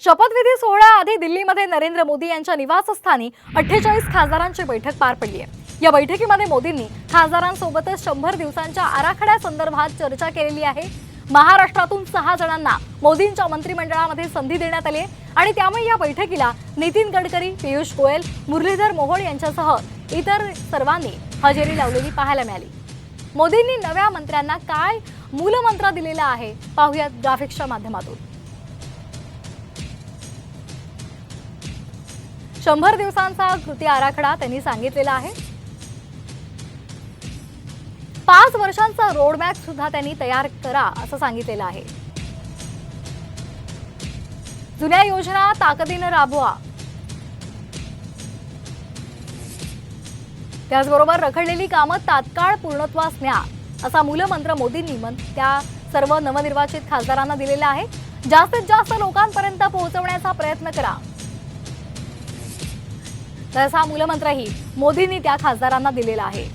शपथविधी सोहळ्याआधी दिल्लीमध्ये नरेंद्र मोदी यांच्या निवासस्थानी 48 खासदारांची बैठक पार पडली आहे। या बैठकीमध्ये मोदींनी खासदारांसोबतच 100 दिवसांच्या आराखड्यासंदर्भात चर्चा केलेली आहे। महाराष्ट्रातून 6 जणांना मोदींच्या मंत्रिमंडळामध्ये संधी देण्यात आली आहे आणि त्यामुळे या बैठकीला नितीन गडकरी, पीयूष गोयल, मुरलीधर मोहोळ यांच्यासह इतर सर्वांनी हजेरी लावलेली पाहायला मिळाली। मोदींनी नव्या मंत्र्यांना काय मूलमंत्र दिलेला आहे पाहूयात ग्राफिक्सच्या माध्यमातून। 100 दिवसांचा कृती आराखडा त्यांनी सांगितलेला आहे। 5 वर्षांचा रोडमॅप सुद्धा त्यांनी तयार करा असं सांगितलेलं आहे। जुन्या योजना ताकदीने राबवा, त्याचबरोबर रखडलेली कामं तात्काळ पूर्णत्वास न्या असा मूलमंत्र मोदींनी त्या सर्व नवनिर्वाचित खासदारांना दिलेला आहे। जास्तीत जास्त लोकांपर्यंत पोहोचवण्याचा प्रयत्न करा, तसा मूलमंत्रही मोदींनी त्या खासदारांना दिलेला आहे।